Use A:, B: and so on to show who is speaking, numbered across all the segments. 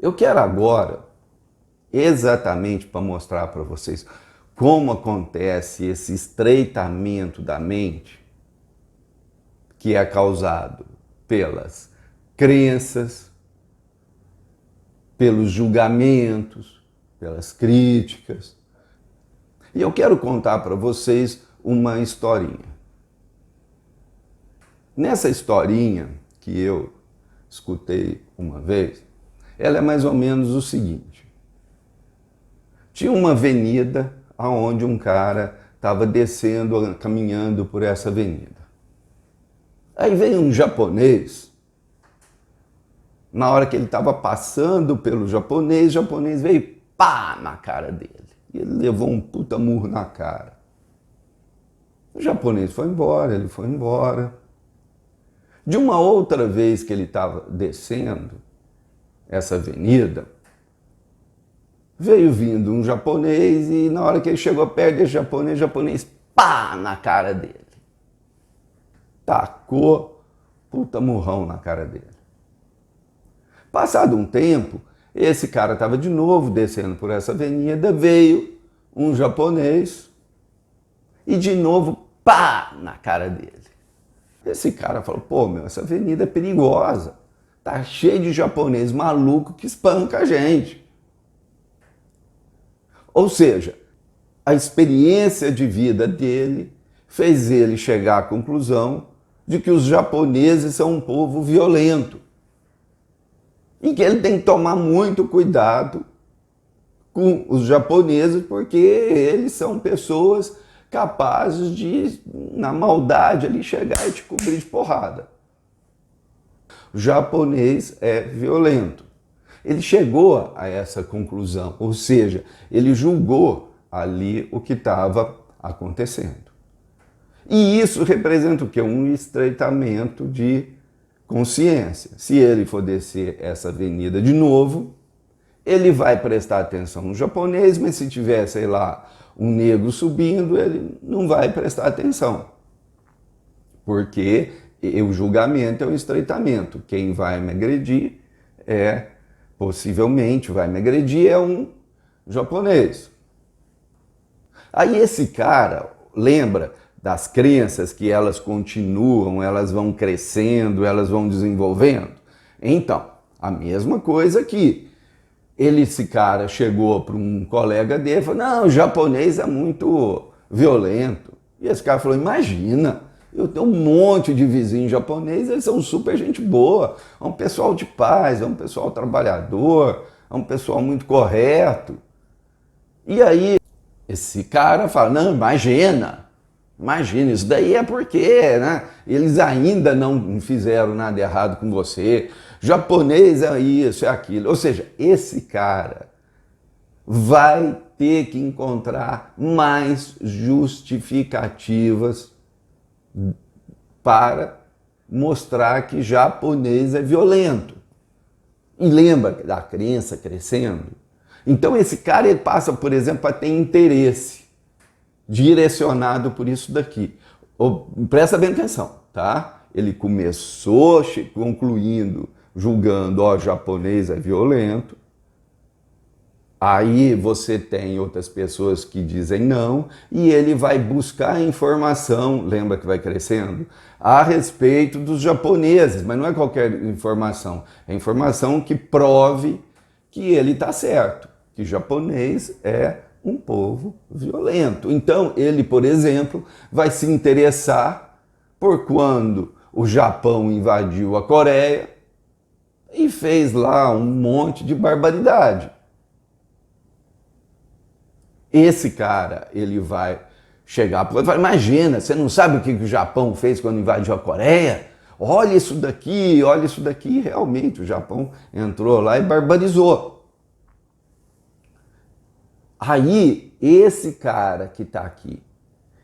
A: Eu quero agora, exatamente para mostrar para vocês como acontece esse estreitamento da mente, que é causado pelas crenças, pelos julgamentos, pelas críticas. E eu quero contar para vocês uma historinha. Nessa historinha que eu escutei uma vez, ela é mais ou menos o seguinte. Tinha uma avenida onde um cara estava descendo, caminhando por essa avenida. Aí veio um japonês. Na hora que ele estava passando pelo japonês, o japonês veio pá na cara dele. E ele levou um puta murro na cara. O japonês foi embora, ele foi embora. De uma outra vez que ele estava descendo essa avenida, veio vindo um japonês e na hora que ele chegou perto desse japonês, o japonês pá na cara dele. Tacou puta murrão na cara dele. Passado um tempo, esse cara estava de novo descendo por essa avenida, veio um japonês e de novo pá na cara dele. Esse cara falou, pô, meu, essa avenida é perigosa, tá cheio de japonês maluco que espanca a gente. Ou seja, a experiência de vida dele fez ele chegar à conclusão de que os japoneses são um povo violento e que ele tem que tomar muito cuidado com os japoneses porque eles são pessoas capazes de, na maldade, ali chegar e te cobrir de porrada. O japonês é violento. Ele chegou a essa conclusão, ou seja, ele julgou ali o que estava acontecendo. E isso representa o quê? Um estreitamento de consciência. Se ele for descer essa avenida de novo, ele vai prestar atenção no japonês, mas se tiver, sei lá, um negro subindo, ele não vai prestar atenção. Porque o julgamento é o estreitamento. Quem vai me agredir possivelmente vai me agredir é um japonês. Aí esse cara lembra das crenças que elas continuam, elas vão crescendo, elas vão desenvolvendo. Então, a mesma coisa aqui. Esse cara chegou para um colega dele e falou, não, o japonês é muito violento. E esse cara falou, imagina, eu tenho um monte de vizinhos japoneses, eles são super gente boa, é um pessoal de paz, é um pessoal trabalhador, é um pessoal muito correto. E aí esse cara fala, não, imagina, isso daí é porque, né, eles ainda não fizeram nada errado com você, japonês é isso, é aquilo. Ou seja, esse cara vai ter que encontrar mais justificativas para mostrar que japonês é violento. E lembra da crença crescendo? Então esse cara ele passa, por exemplo, a ter interesse direcionado por isso daqui. Presta bem atenção, tá? Ele começou concluindo, julgando, ó, japonês é violento. Aí você tem outras pessoas que dizem não, e ele vai buscar informação, lembra que vai crescendo, a respeito dos japoneses, mas não é qualquer informação, é informação que prove que ele está certo, que japonês é um povo violento. Então ele, por exemplo, vai se interessar por quando o Japão invadiu a Coreia e fez lá um monte de barbaridade. Esse cara, ele vai chegar para o outro e falar, imagina, você não sabe o que o Japão fez quando invadiu a Coreia? Olha isso daqui, olha isso daqui. E realmente o Japão entrou lá e barbarizou. Aí, esse cara que está aqui,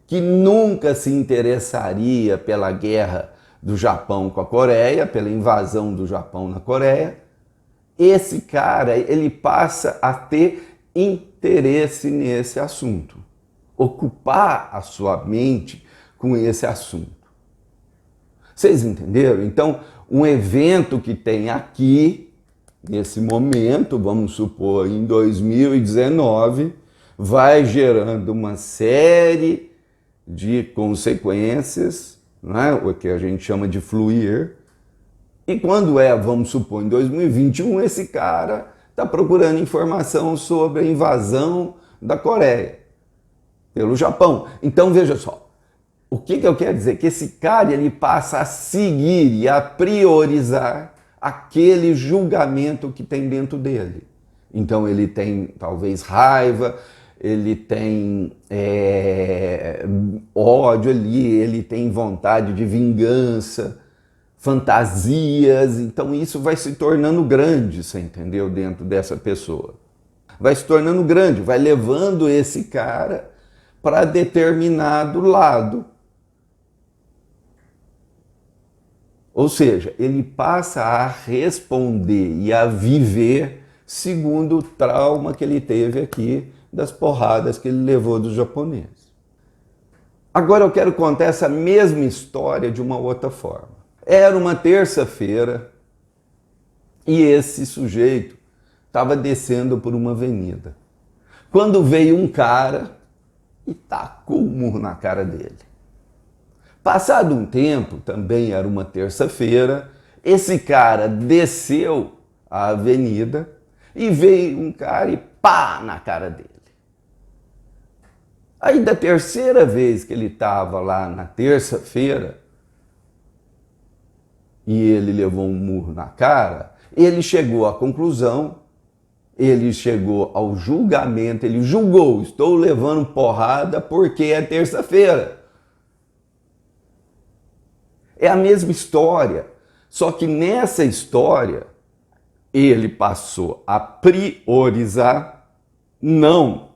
A: que nunca se interessaria pela guerra do Japão com a Coreia, pela invasão do Japão na Coreia, esse cara, ele passa a ter interesse nesse assunto, ocupar a sua mente com esse assunto. Vocês entenderam? Então, um evento que tem aqui, Nesse momento, vamos supor, em 2019, vai gerando uma série de consequências, né, o que a gente chama de fluir. E quando vamos supor, em 2021, esse cara está procurando informação sobre a invasão da Coreia pelo Japão. Então, veja só, o que eu quero dizer? Que esse cara ele passa a seguir e a priorizar aquele julgamento que tem dentro dele. Então ele tem talvez raiva, ele tem ódio ali, ele tem vontade de vingança, fantasias. Então isso vai se tornando grande, você entendeu? Dentro dessa pessoa. Vai se tornando grande, vai levando esse cara para determinado lado. Ou seja, ele passa a responder e a viver segundo o trauma que ele teve aqui das porradas que ele levou dos japoneses. Agora eu quero contar essa mesma história de uma outra forma. Era uma terça-feira e esse sujeito estava descendo por uma avenida, quando veio um cara e tacou um murro na cara dele. Passado um tempo, também era uma terça-feira, esse cara desceu a avenida e veio um cara e pá na cara dele. Aí da terceira vez que ele estava lá na terça-feira e ele levou um murro na cara, ele chegou à conclusão, ele chegou ao julgamento, ele julgou, estou levando porrada porque é terça-feira. É a mesma história, só que nessa história ele passou a priorizar não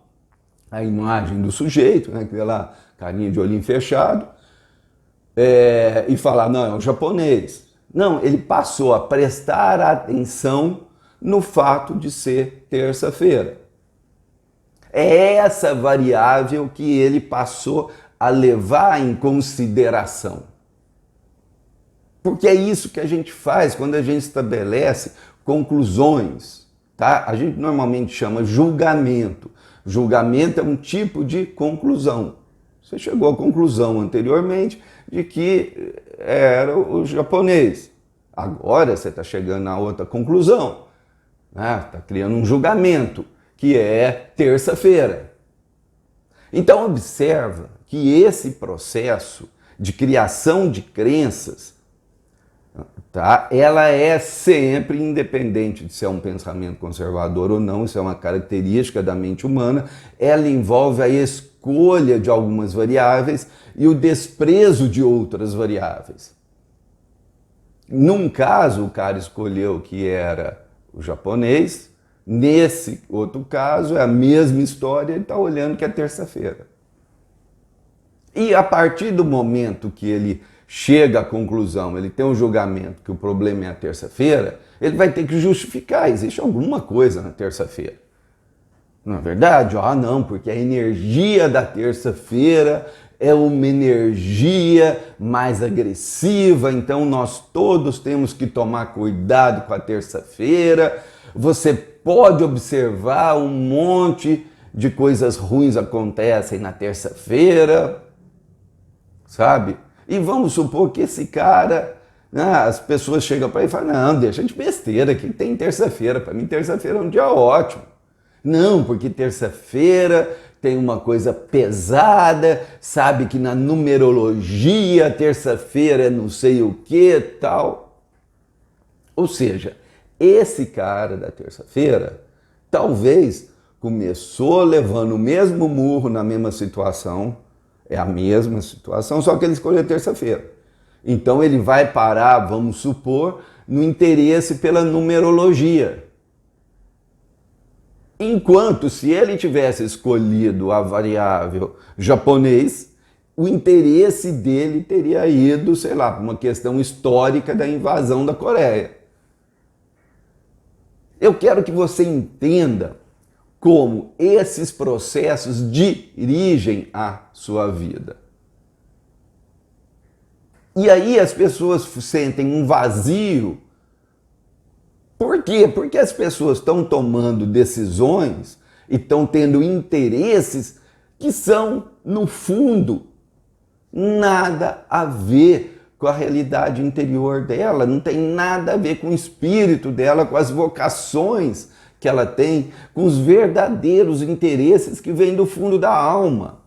A: a imagem do sujeito, né, aquela carinha de olhinho fechado, e falar, não, é um japonês. Não, ele passou a prestar atenção no fato de ser terça-feira. É essa variável que ele passou a levar em consideração. Porque é isso que a gente faz quando a gente estabelece conclusões, tá? A gente normalmente chama julgamento. Julgamento é um tipo de conclusão. Você chegou à conclusão anteriormente de que era o japonês. Agora você está chegando a outra conclusão, né? Está criando um julgamento, que é terça-feira. Então observa que esse processo de criação de crenças, tá? Ela é sempre independente de se é um pensamento conservador ou não, isso é uma característica da mente humana, ela envolve a escolha de algumas variáveis e o desprezo de outras variáveis. Num caso, o cara escolheu que era o japonês, nesse outro caso, é a mesma história, ele está olhando que é terça-feira. E a partir do momento que ele chega à conclusão, ele tem um julgamento que o problema é a terça-feira, ele vai ter que justificar, existe alguma coisa na terça-feira. Não é verdade? Ah, não, porque a energia da terça-feira é uma energia mais agressiva, então nós todos temos que tomar cuidado com a terça-feira. Você pode observar um monte de coisas ruins acontecem na terça-feira, sabe? E vamos supor que esse cara, as pessoas chegam para ele e falam, não, deixa de besteira, que tem terça-feira, para mim terça-feira é um dia ótimo. Não, porque terça-feira tem uma coisa pesada, sabe que na numerologia terça-feira é não sei o que tal. Ou seja, esse cara da terça-feira talvez começou levando o mesmo murro na mesma situação, é a mesma situação, só que ele escolheu terça-feira. Então ele vai parar, vamos supor, no interesse pela numerologia. Enquanto se ele tivesse escolhido a variável japonês, o interesse dele teria ido, sei lá, para uma questão histórica da invasão da Coreia. Eu quero que você entenda como esses processos dirigem a sua vida. E aí as pessoas sentem um vazio Por quê? Porque as pessoas estão tomando decisões e estão tendo interesses que são, no fundo, nada a ver com a realidade interior dela, não tem nada a ver com o espírito dela, com as vocações que ela tem, com os verdadeiros interesses que vêm do fundo da alma.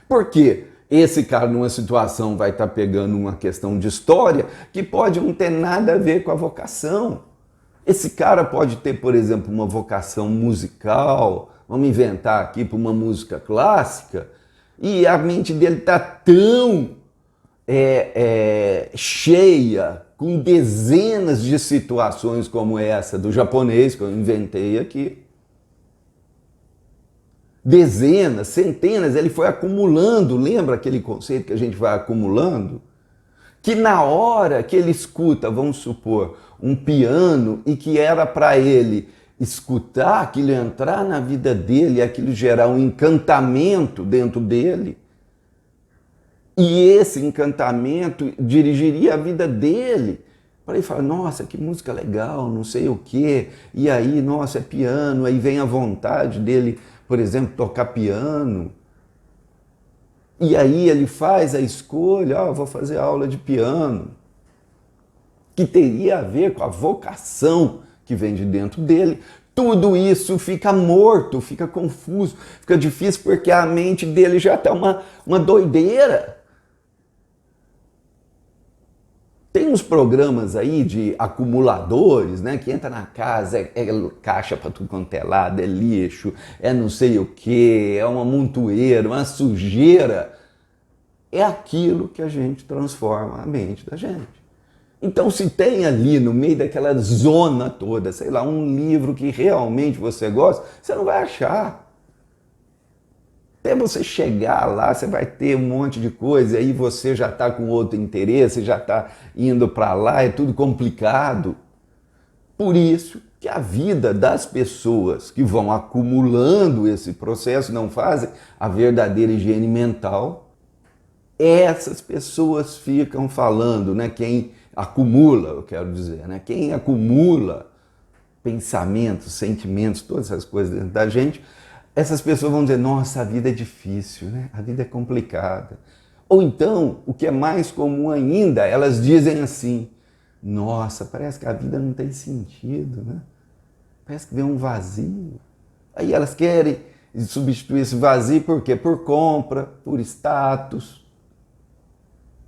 A: Por quê? Esse cara, numa situação, vai estar pegando uma questão de história que pode não ter nada a ver com a vocação. Esse cara pode ter, por exemplo, uma vocação musical, vamos inventar aqui para uma música clássica, e a mente dele está tão cheia, com dezenas de situações como essa do japonês que eu inventei aqui. Dezenas, centenas, ele foi acumulando, lembra aquele conceito que a gente vai acumulando? Que na hora que ele escuta, vamos supor, um piano e que era para ele escutar aquilo, entrar na vida dele, aquilo gerar um encantamento dentro dele, e esse encantamento dirigiria a vida dele. Para ele falar, nossa, que música legal, não sei o quê, e aí, nossa, é piano, aí vem a vontade dele, por exemplo, tocar piano. E aí ele faz a escolha, vou fazer aula de piano, que teria a ver com a vocação que vem de dentro dele. Tudo isso fica morto, fica confuso, fica difícil porque a mente dele já está uma doideira. Tem uns programas aí de acumuladores, né, que entra na casa, é caixa para tudo quanto é lado, é lixo, é não sei o que, é uma montoeira, uma sujeira. É aquilo que a gente transforma a mente da gente. Então, se tem ali no meio daquela zona toda, sei lá, um livro que realmente você gosta, você não vai achar. Até você chegar lá, você vai ter um monte de coisa, e aí você já está com outro interesse, já está indo para lá, é tudo complicado. Por isso que a vida das pessoas que vão acumulando esse processo, não fazem a verdadeira higiene mental, essas pessoas ficam falando, né? Quem acumula, eu quero dizer, né? Quem acumula pensamentos, sentimentos, todas essas coisas dentro da gente, essas pessoas vão dizer, nossa, a vida é difícil, né? A vida é complicada. Ou então, o que é mais comum ainda, elas dizem assim, nossa, parece que a vida não tem sentido, né? Parece que vem um vazio. Aí elas querem substituir esse vazio por quê? Por compra, por status,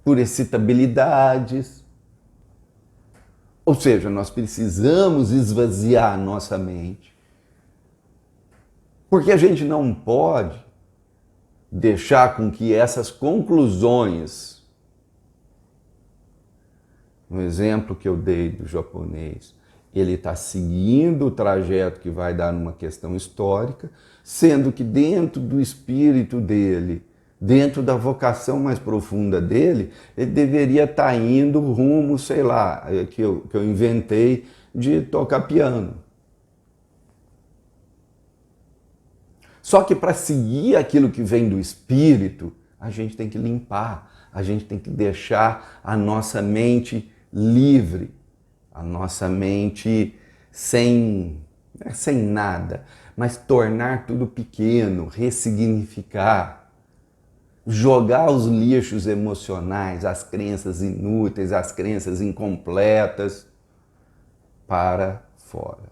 A: por excitabilidades. Ou seja, nós precisamos esvaziar a nossa mente. Porque a gente não pode deixar com que essas conclusões, no exemplo que eu dei do japonês, ele está seguindo o trajeto que vai dar numa questão histórica, sendo que dentro do espírito dele, dentro da vocação mais profunda dele, ele deveria estar indo rumo, sei lá, que eu inventei, de tocar piano. Só que para seguir aquilo que vem do espírito, a gente tem que limpar, a gente tem que deixar a nossa mente livre, a nossa mente sem nada, mas tornar tudo pequeno, ressignificar, jogar os lixos emocionais, as crenças inúteis, as crenças incompletas para fora.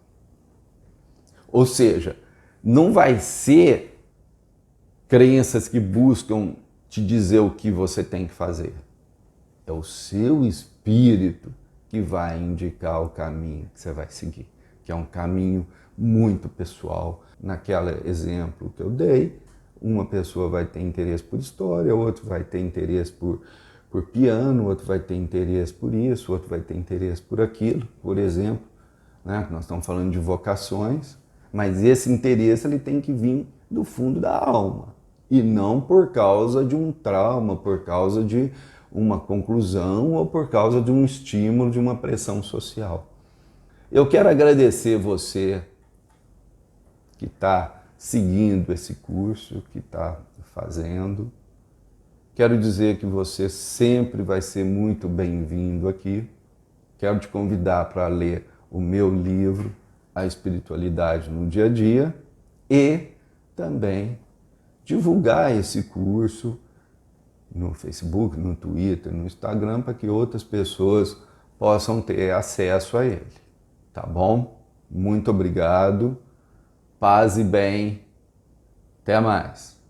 A: Ou seja, não vai ser crenças que buscam te dizer o que você tem que fazer. É o seu espírito que vai indicar o caminho que você vai seguir, que é um caminho muito pessoal. Naquele exemplo que eu dei, uma pessoa vai ter interesse por história, outro vai ter interesse por piano, outro vai ter interesse por isso, outro vai ter interesse por aquilo, por exemplo, né? Nós estamos falando de vocações, mas esse interesse ele tem que vir do fundo da alma e não por causa de um trauma, por causa de uma conclusão ou por causa de um estímulo, de uma pressão social. Eu quero agradecer você que está seguindo esse curso, que está fazendo. Quero dizer que você sempre vai ser muito bem-vindo aqui. quero te convidar para ler o meu livro, A Espiritualidade no Dia a Dia, e também divulgar esse curso no Facebook, no Twitter, no Instagram, para que outras pessoas possam ter acesso a ele. Tá bom? Muito obrigado. Paz e bem. Até mais.